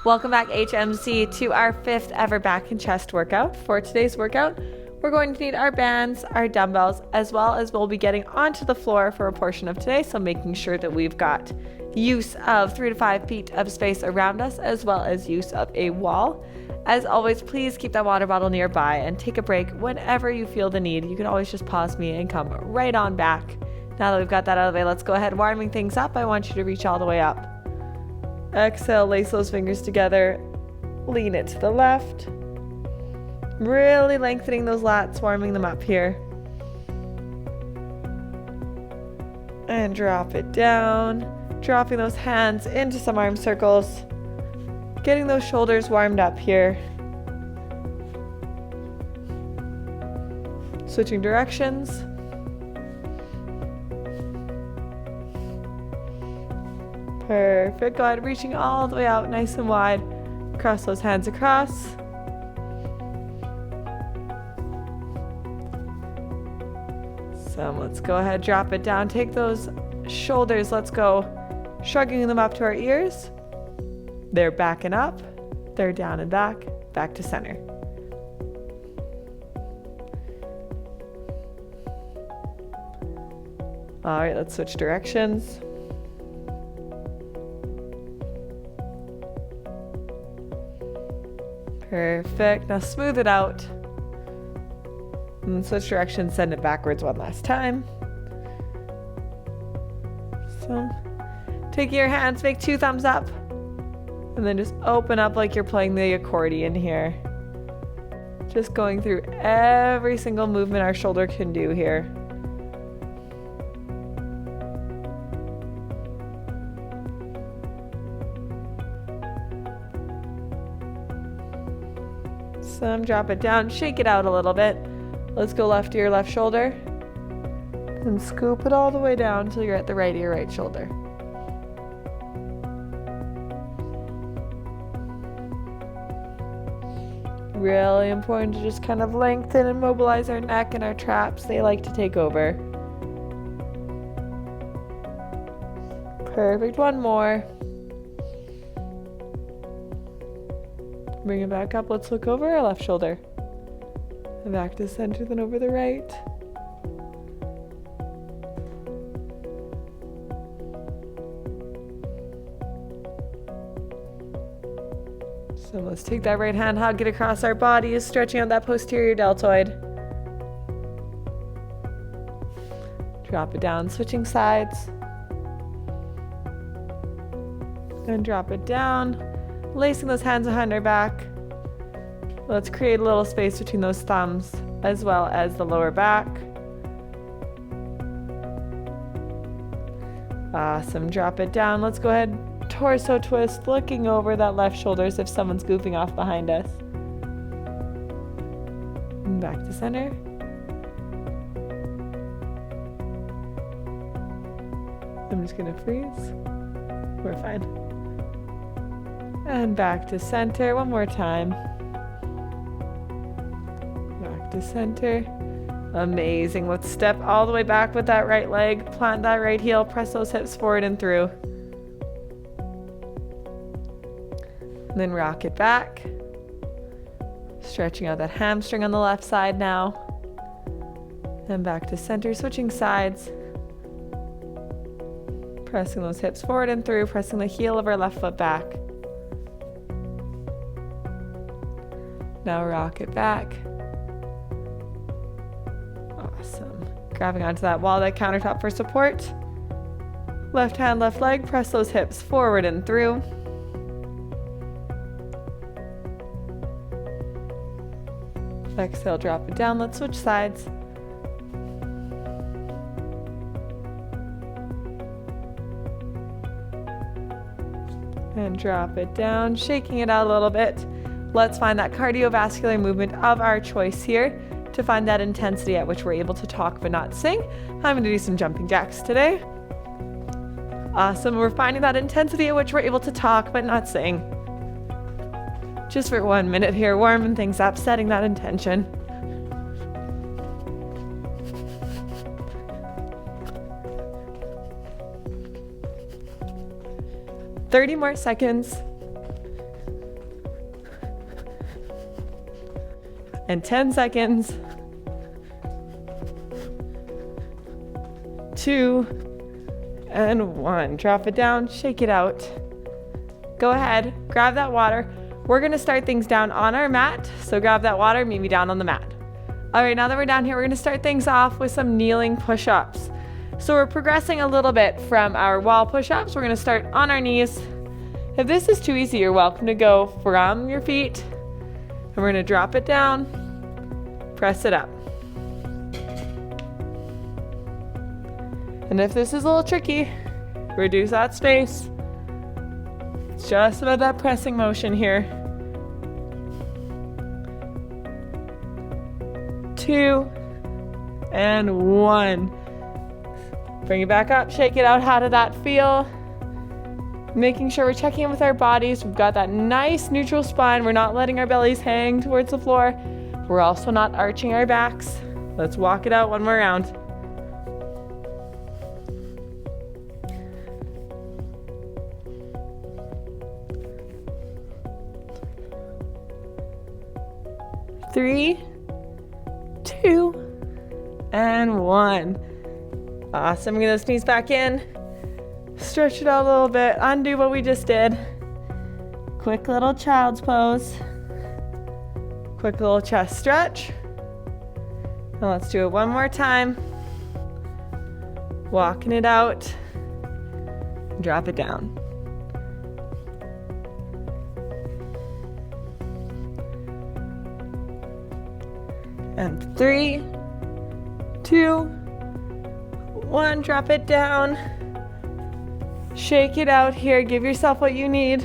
Welcome back, HMC, to our 5th ever back and chest workout. For today's workout, we're going to need our bands, our dumbbells, as well as we'll be getting onto the floor for a portion of today, so making sure that we've got use of 3 to 5 feet of space around us, as well as use of a wall. As always, please keep that water bottle nearby and take a break whenever you feel the need. You can always just pause me and come right on back. Now that we've got that out of the way, let's go ahead warming things up. I want you to reach all the way up. Exhale, lace those fingers together, lean it to the left, really lengthening those lats, warming them up here. And drop it down, dropping those hands into some arm circles, getting those shoulders warmed up here. Switching directions. Perfect. Go ahead, reaching all the way out nice and wide. Cross those hands across. So let's go ahead, drop it down. Take those shoulders, let's go shrugging them up to our ears. They're backing up. They're down and back. Back to center. All right, let's switch directions. Perfect. Now smooth it out. And switch directions, send it backwards one last time. So, take your hands, make 2 thumbs up. And then just open up like you're playing the accordion here. Just going through every single movement our shoulder can do here. Some, drop it down, shake it out a little bit. Let's go left ear, left shoulder. And scoop it all the way down until you're at the right ear, right shoulder. Really important to just kind of lengthen and mobilize our neck and our traps. They like to take over. Perfect. One more. Bring it back up. Let's look over our left shoulder. And back to center, then over the right. So let's take that right hand, hug it across our bodies, stretching out that posterior deltoid. Drop it down, switching sides. And drop it down. Lacing those hands behind our back. Let's create a little space between those thumbs as well as the lower back. Awesome. Drop it down. Let's go ahead, torso twist, looking over that left shoulder as if someone's goofing off behind us. And back to center. I'm just gonna freeze. We're fine. And back to center. One more time. Back to center. Amazing. Let's step all the way back with that right leg. Plant that right heel. Press those hips forward and through. And then rock it back. Stretching out that hamstring on the left side now. And back to center. Switching sides. Pressing those hips forward and through. Pressing the heel of our left foot back. Now rock it back. Awesome. Grabbing onto that wall, that countertop for support. Left hand, left leg, press those hips forward and through. Exhale, drop it down. Let's switch sides. And drop it down, shaking it out a little bit. Let's find that cardiovascular movement of our choice here to find that intensity at which we're able to talk but not sing. I'm going to do some jumping jacks today. Awesome. We're finding that intensity at which we're able to talk but not sing. Just for 1 minute here, warming things up, setting that intention. 30 more seconds. And 10 seconds. 2 and 1. Drop it down, shake it out. Go ahead, grab that water. We're gonna start things down on our mat. So grab that water, meet me down on the mat. All right, now that we're down here, we're gonna start things off with some kneeling push-ups. So we're progressing a little bit from our wall push-ups. We're gonna start on our knees. If this is too easy, you're welcome to go from your feet. And we're gonna drop it down, press it up. And if this is a little tricky, reduce that space. It's just about that pressing motion here. 2 and 1. Bring it back up, shake it out. How did that feel? Making sure we're checking in with our bodies. We've got that nice neutral spine. We're not letting our bellies hang towards the floor. We're also not arching our backs. Let's walk it out one more round. 3, 2, and 1. Awesome. Bring those knees back in. Stretch it out a little bit. Undo what we just did. Quick little child's pose. Quick little chest stretch. And let's do it one more time. Walking it out. Drop it down. And 3, 2, 1. Drop it down. Shake it out here. Give yourself what you need.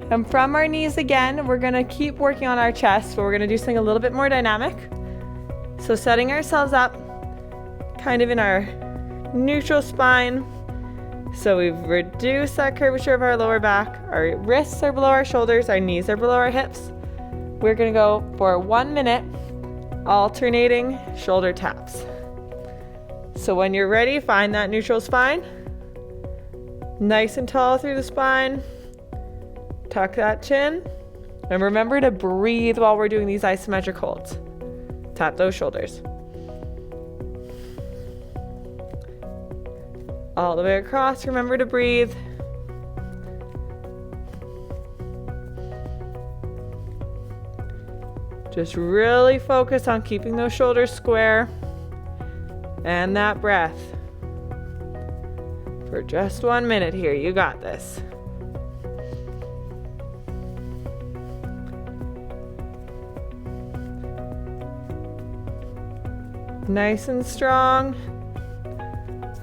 And from our knees again, we're gonna keep working on our chest, but we're gonna do something a little bit more dynamic. So setting ourselves up kind of in our neutral spine. So we've reduced that curvature of our lower back. Our wrists are below our shoulders. Our knees are below our hips. We're gonna go for 1 minute, alternating shoulder taps. So when you're ready, find that neutral spine. Nice and tall through the spine. Tuck that chin. And remember to breathe while we're doing these isometric holds. Tap those shoulders. All the way across, remember to breathe. Just really focus on keeping those shoulders square and that breath. For just 1 minute here, you got this. Nice and strong.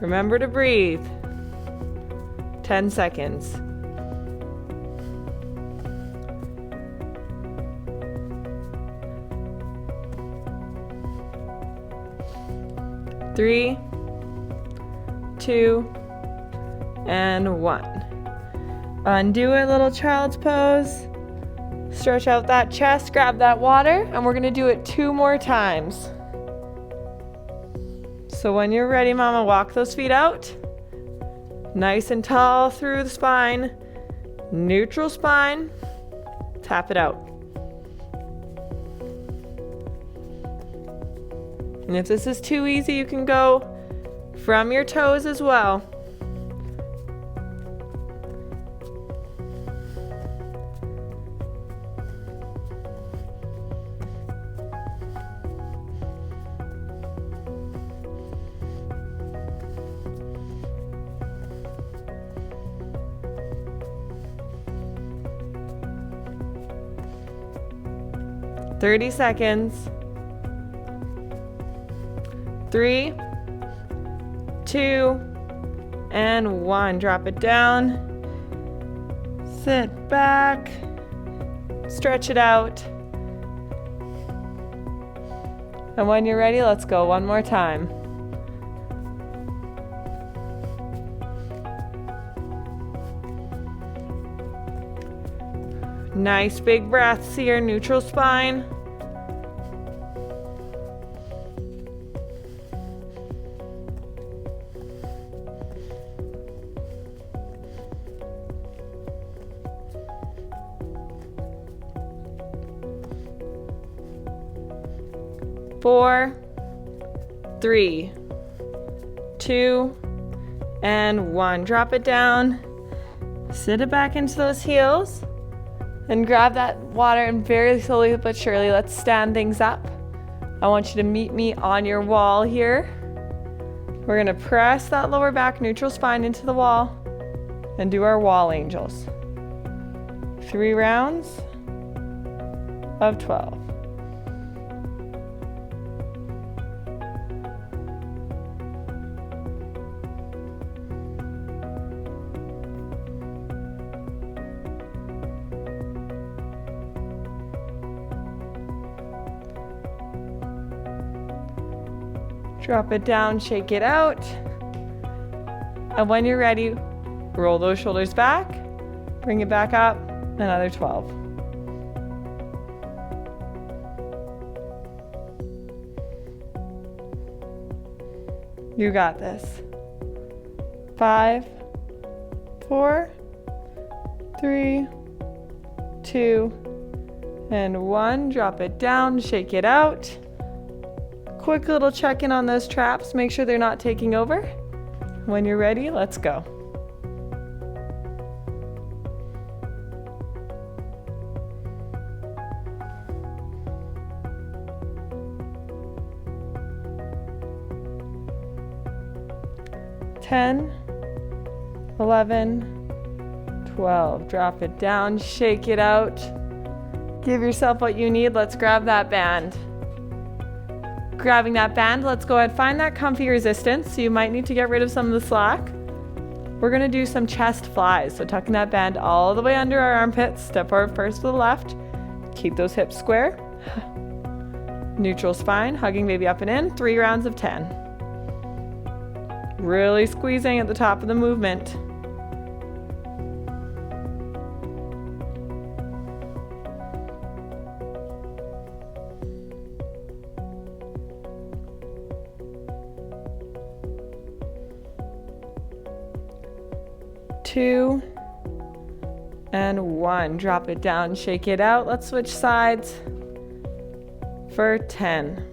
Remember to breathe. 10 seconds. Three, 2, and 1. Undo a little child's pose. Stretch out that chest, grab that water, and we're gonna do it 2 more times. So when you're ready, mama, walk those feet out. Nice and tall through the spine. Neutral spine. Tap it out. And if this is too easy, you can go from your toes as well. "30 seconds. 3, 2, and 1. Drop it down. Sit back. Stretch it out. And when you're ready, let's go one more time. Nice big breaths here, neutral spine. 4, 3, 2, and 1. Drop it down. Sit it back into those heels. And grab that water and very slowly but surely, let's stand things up. I want you to meet me on your wall here. We're gonna press that lower back, neutral spine into the wall and do our wall angels. 3 rounds of 12. Drop it down, shake it out. And when you're ready, roll those shoulders back, bring it back up, another 12. You got this. 5, 4, 3, 2, and 1. Drop it down, shake it out. Quick little check-in on those traps. Make sure they're not taking over. When you're ready, let's go. Ten, 11, 12. Drop it down, shake it out. Give yourself what you need. Let's grab that band. Grabbing that band, let's go ahead, find that comfy resistance. So you might need to get rid of some of the slack. We're gonna do some chest flies. So tucking that band all the way under our armpits, step forward first to the left. Keep those hips square. Neutral spine, hugging baby up and in, 3 rounds of 10. Really squeezing at the top of the movement. Two, and 1. Drop it down, shake it out. Let's switch sides for 10.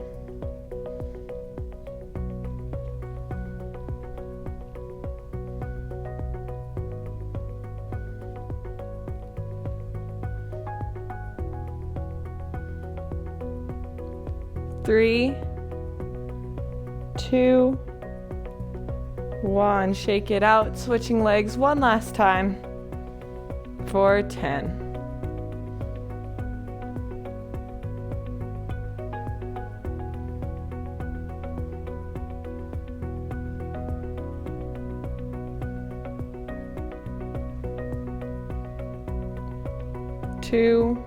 Three, 2, 1. Shake it out, switching legs one last time for 10. Two,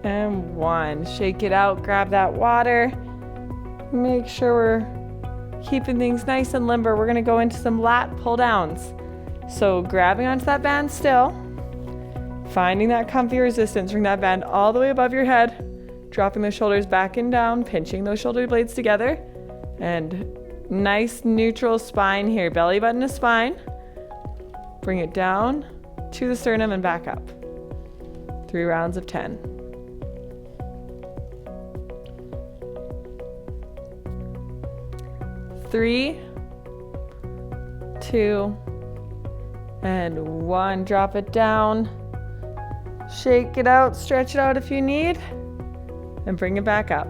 and 1. Shake it out, grab that water. Make sure we're keeping things nice and limber. We're gonna go into some lat pull downs. So grabbing onto that band still, finding that comfy resistance, bring that band all the way above your head, dropping those shoulders back and down, pinching those shoulder blades together, and nice neutral spine here, belly button to spine. Bring it down to the sternum and back up. 3 rounds of 10. Three, 2, and 1. Drop it down. Shake it out, stretch it out if you need, and bring it back up.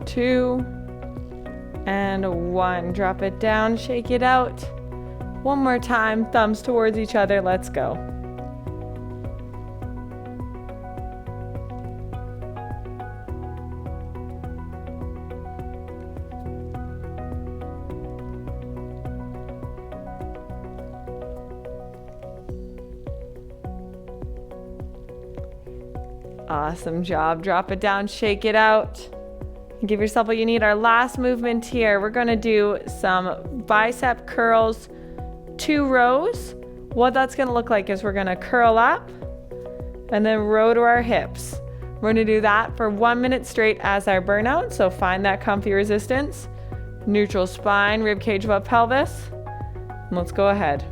Two, and 1. Drop it down, shake it out. One more time, thumbs towards each other, let's go. Awesome job. Drop it down, shake it out. Give yourself what you need. Our last movement here, we're gonna do some bicep curls, 2 rows. What that's gonna look like is we're gonna curl up and then row to our hips. We're gonna do that for 1 minute straight as our burnout, so find that comfy resistance. Neutral spine, rib cage above pelvis. And let's go ahead.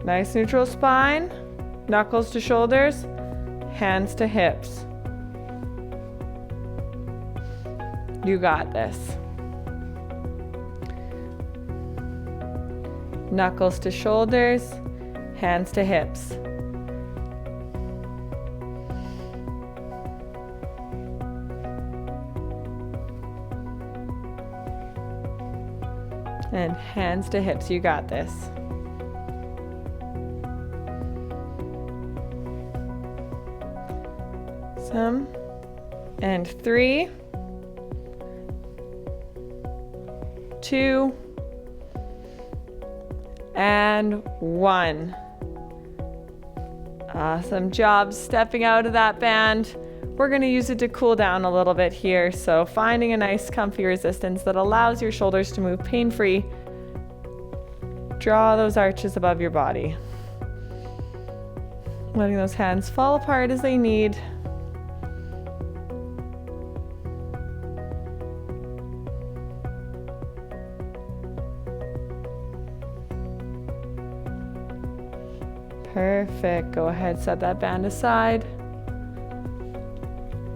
Nice neutral spine, knuckles to shoulders, hands to hips. You got this. Knuckles to shoulders, hands to hips. And hands to hips, you got this. And 3, 2, and 1. Awesome job stepping out of that band. We're going to use it to cool down a little bit here. So finding a nice comfy resistance that allows your shoulders to move pain-free. Draw those arches above your body. Letting those hands fall apart as they need. Perfect. Go ahead, set that band aside.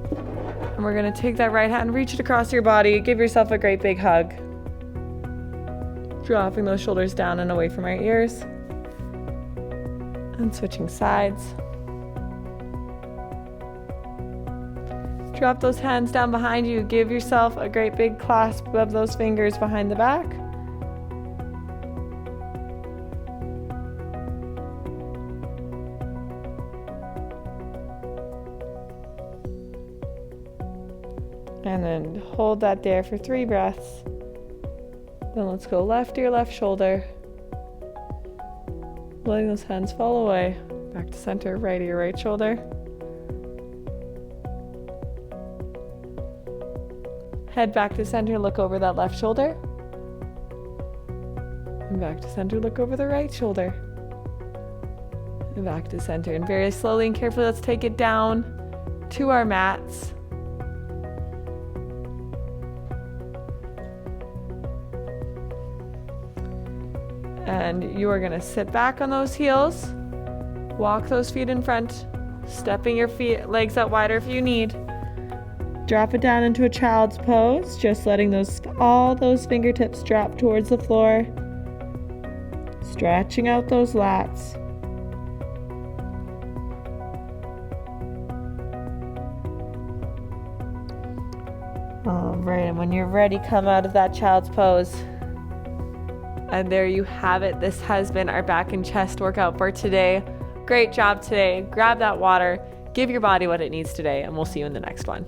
And we're going to take that right hand, reach it across your body, give yourself a great big hug. Dropping those shoulders down and away from our ears. And switching sides. Drop those hands down behind you. Give yourself a great big clasp of those fingers behind the back. And then hold that there for 3 breaths. Then let's go left to your left shoulder. Letting those hands fall away. Back to center, right to your right shoulder. Head back to center, look over that left shoulder. And back to center, look over the right shoulder. And back to center. And very slowly and carefully, let's take it down to our mats. And you are going to sit back on those heels, walk those feet in front, stepping your legs out wider if you need. Drop it down into a child's pose, just letting all those fingertips drop towards the floor, stretching out those lats. All right, and when you're ready, come out of that child's pose. And there you have it. This has been our back and chest workout for today. Great job today. Grab that water, give your body what it needs today, and we'll see you in the next one.